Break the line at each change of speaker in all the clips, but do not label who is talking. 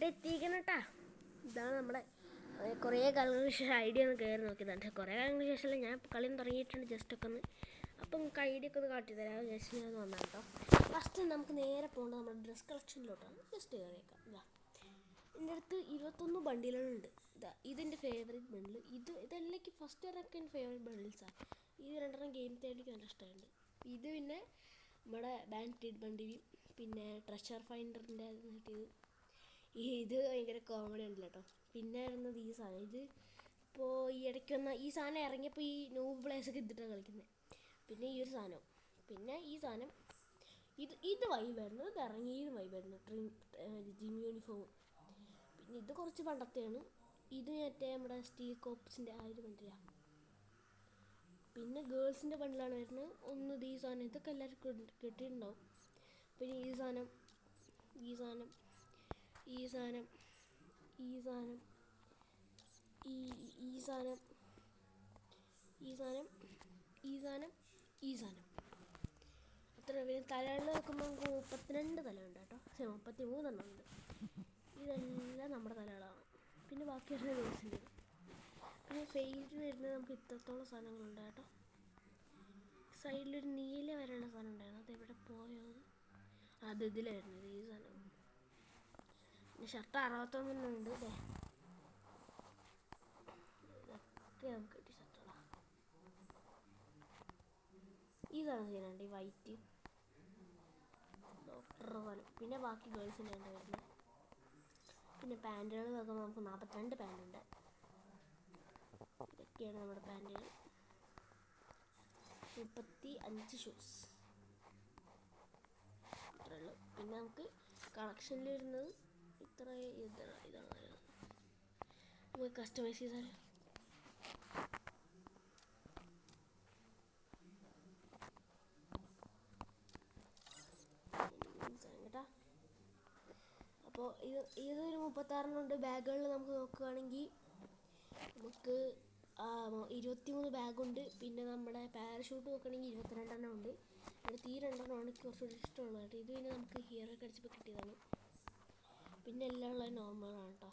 ഇവിടെ എത്തിക്കണം കേട്ടാ. ഇതാണ് നമ്മുടെ കുറേ കാലങ്ങൾക്ക് ശേഷം ഐഡിയ ഒന്ന് കയറി നോക്കിയതാണ്. പക്ഷേ കുറേ കാലങ്ങൾക്ക് ശേഷമല്ല, ഞാൻ കളിയും തുടങ്ങിയിട്ടുണ്ട് ജസ്റ്റ് ഒക്കെ ഒന്ന്. അപ്പം ഐഡിയ ഒക്കെ ഒന്ന് കാട്ടി തരാം. ജസ്റ്റ് ഞാൻ വന്നാൽ കേട്ടോ. ഫസ്റ്റ് നമുക്ക് നേരെ പോകേണ്ടത് നമ്മുടെ ഡ്രസ് കളക്ഷനിലോട്ടാണ്. ജസ്റ്റ് കയറിയേക്കാം. ഇതാ എൻ്റെ അടുത്ത് 21 ബണ്ടിലുകളുണ്ട്. ഇതെൻ്റെ ഫേവറേറ്റ് ബണ്ടിൽ. ഇതെല്ലാം ഫസ്റ്റ് ഇറക്കിയ എൻ്റെ ഫേവറേറ്റ് ബണ്ടിൽസാണ്. ഇത് രണ്ടെണ്ണം ഗെയിം തേടിക്ക് നല്ല ഇഷ്ടമുണ്ട്. ഇത് പിന്നെ നമ്മുടെ ബാൻഡ് ബണ്ടിൽ, പിന്നെ ട്രഷർ ഫൈൻഡറിൻ്റെ കിട്ടിയത്. ഇത് ഭയങ്കര കോമഡി ഉണ്ടല്ലോ കേട്ടോ. പിന്നെ വരുന്നത് ഈ സാധനം. ഇത് ഇപ്പോൾ ഈ ഇടയ്ക്ക് വന്ന ഈ സാധനം ഇറങ്ങിയപ്പോൾ ഈ ന്യൂ പ്ലേസൊക്കെ ഇതിട്ടാണ് കളിക്കുന്നത്. പിന്നെ ഈ ഒരു സാധനം, പിന്നെ ഈ സാധനം. ഇത് വൈബായിരുന്നു. ഇത് ഇറങ്ങിയത് വൈബായിരുന്നു. Gym uniform. പിന്നെ ഇത് കുറച്ച് പണ്ടത്തെയാണ്. ഇത് മറ്റേ നമ്മുടെ സ്റ്റീൽ കോപ്സിൻ്റെ ആ ഒരു ബണ്ടിലാണ്. പിന്നെ ഗേൾസിൻ്റെ ബണ്ടിലാണ് വരുന്നത്. ഒന്ന് ഈ സാധനം. ഇതൊക്കെ എല്ലാവർക്കും കിട്ടിയിട്ടുണ്ടാവും. പിന്നെ ഈ സാധനം, ഈ സാധനം, ഈ സാധനം, ഈ സാധനം, ഈ സാധനം, ഈ സാധനം, ഈ സാധനം, ഈ സാധനം. അത്ര പിന്നെ തലകളിൽ നോക്കുമ്പോൾ നമുക്ക് 32 തലയുണ്ട് കേട്ടോ. 33 എണ്ണം ഉണ്ട്. ഇതെല്ലാം നമ്മുടെ തലകളാണ്. പിന്നെ ബാക്കി വരുന്നത് ഗേൾസിൻ്റെ. പിന്നെ ഫേസിൽ വരുന്നത് നമുക്ക് ഇത്രത്തോളം സാധനങ്ങളുണ്ട് കേട്ടോ. സൈഡിലൊരു നീല വരെയുള്ള സാധനം ഉണ്ടായിരുന്നു. അതെവിടെ പോയോ? അത് ഇതിലായിരുന്നത്. ഈ സാധനം. പിന്നെ ഷർട്ട് 61 ഉണ്ട്. അല്ലേ, ഇതൊക്കെ നമുക്ക് കിട്ടിയ ഷർട്ടുകളാണ്. ഈ സാധനം ചെയ്യാനുണ്ട്, ഈ വൈറ്റ് ഡോക്ടർ സാധനം. പിന്നെ ബാക്കി ഗേൾസിൻ്റെ ഉണ്ട് വരുന്നത്. പിന്നെ പാൻറ്റുകൾ നോക്കുമ്പോൾ നമുക്ക് 42 പാൻറ്റുണ്ട്. ഇതൊക്കെയാണ് നമ്മുടെ പാൻറ്റുകൾ. 35 ഷൂസ്. ഇത്രയേ ഉള്ളൂ. പിന്നെ നമുക്ക് കളക്ഷനിൽ വരുന്നത് ഇത്ര. ഇതാണ് നമുക്ക് കസ്റ്റമൈസ് ചെയ്താൽ കേട്ടോ. അപ്പോൾ ഇതൊരു 36 ഉണ്ട്. ബാഗുകളിൽ നമുക്ക് നോക്കുകയാണെങ്കിൽ നമുക്ക് 23 ബാഗുണ്ട്. പിന്നെ നമ്മുടെ പാരഷൂട്ട് നോക്കുകയാണെങ്കിൽ 22 ഉണ്ട്. അടുത്ത് ഈ 2 എനിക്ക് കുറച്ചുകൂടി ഇഷ്ടമുള്ളതായിട്ട്. ഇത് പിന്നെ നമുക്ക് ഹീറോ കടിച്ചപ്പോൾ കിട്ടിയതാണ്. പിന്നെ എല്ലാം ഉള്ളത് നോർമലാണ് കേട്ടോ.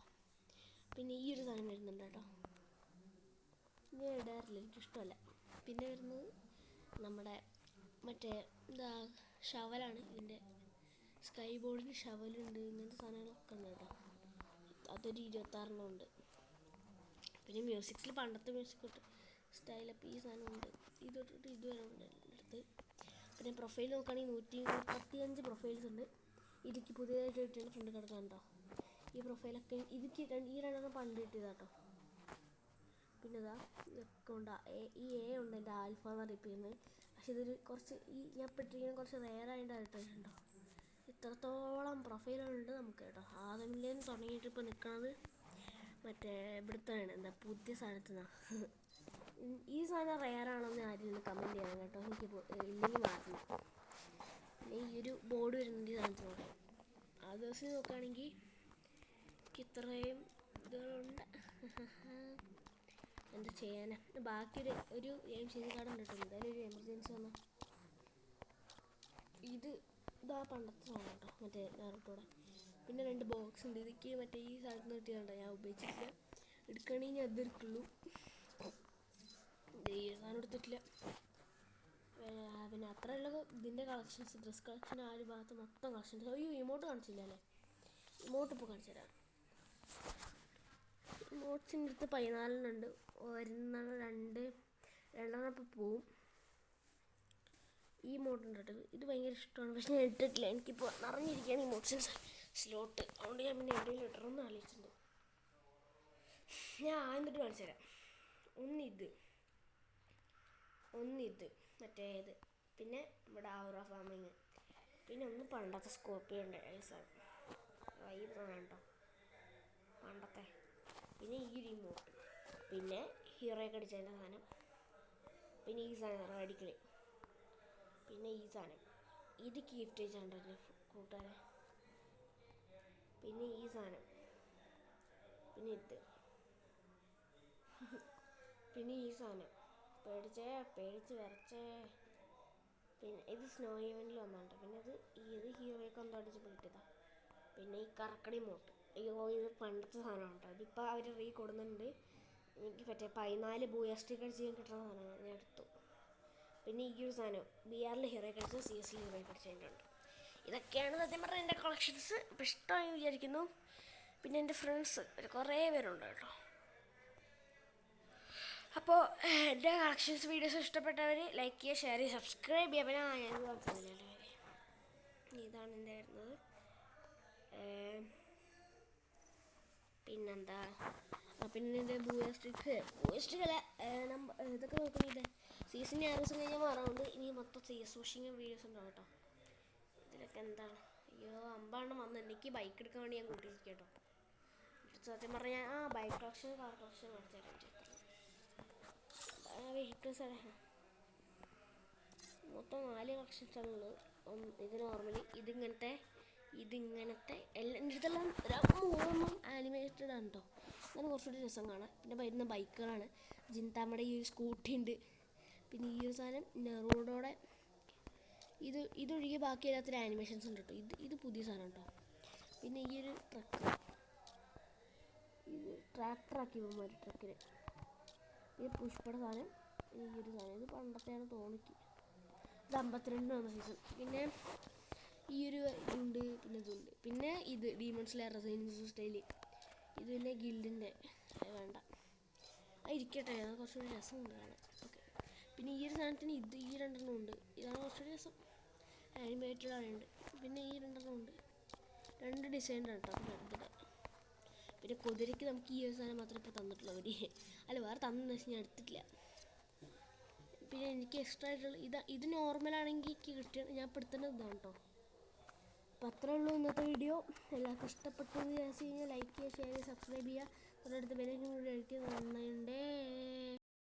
പിന്നെ ഈ ഒരു സാധനം വരുന്നുണ്ട് കേട്ടോ. ഞാൻ ഇടാറില്ല, എനിക്കിഷ്ടമല്ല. പിന്നെ വരുന്നത് നമ്മുടെ മറ്റേ ഷവലാണ്. ഇതിൻ്റെ സ്കൈ ബോർഡിന് ഷവലുണ്ട്. ഇങ്ങനത്തെ സാധനങ്ങളൊക്കെ ഉണ്ട് കേട്ടോ. അതൊരു 26 ഉണ്ട്. പിന്നെ മ്യൂസിക്കിൽ പണ്ടത്തെ മ്യൂസിക് തൊട്ട് സ്റ്റൈലപ്പ് ഈ സാധനമുണ്ട്. ഇതൊട്ടിട്ട് ഇതുവരെ ഉണ്ട് എൻ്റെ അടുത്ത്. പിന്നെ പ്രൊഫൈൽ നോക്കുകയാണെങ്കിൽ 135 പ്രൊഫൈൽസ് ഉണ്ട്. ഇതിക്ക് പുതിയതായിട്ട് കിട്ടിയ ഫ്രണ്ട് കിടക്കാനുണ്ടോ. ഈ പ്രൊഫൈലൊക്കെ ഈ 2 പണ്ട് കിട്ടിയതാണ് കേട്ടോ. പിന്നെ ഇതൊക്കെ ഉണ്ട്. ഈ ഉണ്ട് എൻ്റെ ആൽഫ എന്ന് അറിയിപ്പിക്കുന്നത്. പക്ഷെ ഇതൊരു കുറച്ച് ഞാൻ ഇട്ടിരിക്കുന്നത് കുറച്ച് റെയറായിട്ട് ഉണ്ടോ. ഇത്രത്തോളം പ്രൊഫൈലുകളുണ്ട് നമുക്ക് കേട്ടോ. ആദ്യമില്ലേന്ന് തുടങ്ങിയിട്ട് ഇപ്പോൾ നിൽക്കുന്നത് മറ്റേ ഇവിടുത്തെയാണ്, പുതിയ സാധനത്തിൽ നിന്നാണ്. ഈ സാധനം റെയറാണെന്ന് ആരെങ്കിലും കമൻറ്റ് ചെയ്യണം കേട്ടോ. എനിക്ക് ഇല്ലെങ്കിൽ മാറ്റണം. പിന്നെ ഈ ഒരു ബോർഡ് വരുന്നുണ്ട് ഈ സാധനത്തിനോട്. ആ ദിവസം നോക്കുകയാണെങ്കിൽ എനിക്ക് ഇത്രയും ഇതുകളുണ്ട്. എന്താ ചെയ്യാനാ. ബാക്കി ഒരു എംസിജി കാർഡ് ഉണ്ട് കേട്ടോ. എന്തായാലും ഒരു എമർജൻസി വന്നാൽ ഇതാ പണ്ടത്തെ സാധനം കേട്ടോ, മറ്റേ നാറുട്ടോടെ. പിന്നെ 2 ബോക്സ് ഉണ്ട്. ഇതൊക്കെ മറ്റേ ഈ സാധനത്തിന് കിട്ടിയതുണ്ടോ. ഞാൻ ഉപയോഗിച്ചിട്ടില്ല. എടുക്കുകയാണെങ്കിൽ അത് എടുക്കുള്ളൂ. ഈ സാധനം എടുത്തിട്ടില്ല. പിന്നെ അത്രയുള്ള ഇതിൻ്റെ കളക്ഷൻസ്, ഡ്രസ് കളക്ഷൻ ആ ഒരു ഭാഗത്ത് മൊത്തം കളക്ഷൻസ്. അയ്യോ, ഇമോട്ട് കാണിച്ചില്ല അല്ലേ. ഇമോട്ട് ഇപ്പോൾ കാണിച്ചു തരാം. ഇമോട്ട്സിൻ്റെ അടുത്ത് 14 ഉണ്ട്. രണ്ടെണ്ണം ഇപ്പോൾ പോവും. ഈ ഇമോട്ടുണ്ട് കേട്ടോ. ഇത് ഭയങ്കര ഇഷ്ടമാണ്. പക്ഷെ ഞാൻ ഇട്ടിട്ടില്ല. എനിക്കിപ്പോൾ നിറഞ്ഞിരിക്കുകയാണ് ഇമോട്ട്സിൻ്റെ സ്ലോട്ട്. അതുകൊണ്ട് ഞാൻ പിന്നെ എവിടെയെങ്കിലും ഇടണമെന്ന് ആലോചിച്ചിട്ടുണ്ട്. ഞാൻ എന്നിട്ട് കാണിച്ചു തരാം. ഒന്നിത് മറ്റേ ഇത്. പിന്നെ ഇവിടെ ഔറ ഫാമിങ്. പിന്നെ ഒന്ന് പണ്ടത്തെ സ്കോർപ്പിയോ ഉണ്ട്. വൈബാണ് കേട്ടോ പണ്ടത്തെ. പിന്നെ ഈ ഒരു ഇമോട്ട്. പിന്നെ ഹീറോയൊക്കെ അടിച്ചതിൻ്റെ സാധനം. പിന്നെ ഈ സാധനം റേഡിക്കൽ. പിന്നെ ഈ സാധനം ഇത് ഗിഫ്റ്റ് അയച്ചിട്ടുണ്ടല്ലോ കൂട്ടുകാരെ. പിന്നെ ഈ സാധനം. പിന്നെ ഇത്. പിന്നെ ഈ സാധനം പേടിച്ച് വരച്ചേ. പിന്നെ ഇത് സ്നോ ഇവൻറ്റിൽ വന്നിട്ടുണ്ട്. പിന്നെ ഇത് ഹീറോയൊക്കെ എന്തോ അടിച്ചപ്പോൾ കിട്ടിയതാണ്. പിന്നെ ഈ കറക്കടി മോട്ട്. അയ്യോ ഇത് പണ്ടത്തെ സാധനമാണ് കേട്ടോ. അതിപ്പോൾ അവർ കൊടുക്കുന്നുണ്ട്. എനിക്ക് മറ്റേ 14 ബൂയാസ്റ്റിക്കൽ ചെയ്യാൻ കിട്ടുന്ന സാധനമാണ്, ഞാൻ എടുത്തു. പിന്നെ ഈ ഒരു സാധനം BR ഹീറോ കളിച്ച് CS ഹീറോ കളിച്ചതിൻ്റെ ഉണ്ട്. ഇതൊക്കെയാണ് സത്യം പറഞ്ഞാൽ എൻ്റെ കളക്ഷൻസ്. ഇപ്പോൾ ഇഷ്ടമായി വിചാരിക്കുന്നു. പിന്നെ എൻ്റെ ഫ്രണ്ട്സ് കുറേ പേരുണ്ട് കേട്ടോ. അപ്പോൾ എൻ്റെ കളക്ഷൻസ് വീഡിയോസ് ഇഷ്ടപ്പെട്ടവർ ലൈക്ക് ചെയ്യുക, ഷെയർ ചെയ്യുക, സബ്സ്ക്രൈബ് ചെയ്യുക. പിന്നെ ഞാൻ കാണിച്ചതല്ലേ, ഇതാണ് എൻ്റെ വരുന്നത്. പിന്നെന്താ, പിന്നെ എൻ്റെ ബൂയാസ്റ്റിക് അല്ല, ഇതൊക്കെ നോക്കുന്നത് സീസൺ 6 ദിവസം കഴിഞ്ഞാൽ മാറാറുണ്ട്. ഇനി മൊത്തം CS വാഷിങ് വീഡിയോസ് ഉണ്ടാവും കേട്ടോ. ഇതിലൊക്കെ എന്താണ്, അയ്യോ അമ്പാണ് വന്ന് എനിക്ക് ബൈക്ക് എടുക്കാൻ വേണ്ടി ഞാൻ കൂട്ടിയിരിക്കും കേട്ടോ. സത്യം പറഞ്ഞാൽ ബൈക്ക് കളക്ഷൻ കാർ കളക്ഷൻ കാണിച്ചു തരാം. വെഹിക്കിൾസ് മൊത്തം 4 കളക്ഷൻസാണുള്ളത്. ഇത് നോർമലി ഇതിങ്ങനത്തെ എല്ലാം എൻ്റെ അടുത്തെല്ലാം 3 ആനിമേറ്റഡ് ആണ് കേട്ടോ. അങ്ങനെ കുറച്ചുകൂടി രസം കാണാം. പിന്നെ വരുന്ന ബൈക്കുകളാണ്. ജിൻതാമയുടെ ഈ ഒരു സ്കൂട്ടി ഉണ്ട്. പിന്നെ ഈ ഒരു സാധനം നെറൂഡോടെ ഇതൊഴികെ ബാക്കി എല്ലാത്തിനും ആനിമേഷൻസ് ഉണ്ട് കേട്ടോ. ഇത് പുതിയ സാധനം കേട്ടോ. പിന്നെ ഈ ഒരു ട്രക്ക്, ഇത് ട്രാക്ടറാക്കി പോകുമ്പോൾ ട്രക്കിന്. ഇത് പുഷ്പയുടെ സാധനം, ഈ ഒരു സാധനം ഇത് പണ്ടത്തെയാണ് തോന്നിക്ക്. ഇത് 52 വന്ന സീസൺ. പിന്നെ ഈ ഒരു ഇതുണ്ട്, പിന്നെ ഇതുണ്ട്. പിന്നെ ഇത് ഡീമൺസ് ലെയർ സ്റ്റൈല്. ഇത് പിന്നെ ഗിൽഡിൻ്റെ വേണ്ട, ഇരിക്കട്ടെ, അത് കുറച്ചുകൂടി രസമുണ്ട് കാണാൻ. ഓക്കെ. പിന്നെ ഈ ഒരു സാധനത്തിന് ഈ 2 ഉണ്ട്. ഇതാണ് കുറച്ചുകൂടി രസം, ആനിമേറ്റഡ് ആയതുകൊണ്ട്. പിന്നെ ഈ 2 ഉണ്ട്, 2 ഡിസൈനാണ് കേട്ടോ. പിന്നെ കുതിരയ്ക്ക് നമുക്ക് ഈ ഒരു സാധനം മാത്രമേ ഇപ്പോൾ തന്നിട്ടുള്ളൂ അവർ. അല്ല, വേറെ തന്നെന്ന് വെച്ചാൽ ഞാൻ എടുത്തിട്ടില്ല. പിന്നെ എനിക്ക് എക്സ്ട്രാ ആയിട്ടുള്ള ഇത് നോർമലാണെങ്കിൽ എനിക്ക് കിട്ടിയത് ഞാൻ ഇപ്പോൾ എടുത്തേണ്ടത് ഇതാണ് കേട്ടോ. അപ്പോൾ അത്രേ ഉള്ളൂ ഇന്നത്തെ വീഡിയോ. എല്ലാവർക്കും ഇഷ്ടപ്പെട്ടു എന്ന് വിചാരിച്ചു കഴിഞ്ഞാൽ ലൈക്ക് ചെയ്യുക, ഷെയർ ചെയ്യുക, സബ്സ്ക്രൈബ് ചെയ്യുക. തൊട്ടടുത്ത് ബെല്ലൈക്കൺ കൂടി അടിക്കുക. നന്നായി.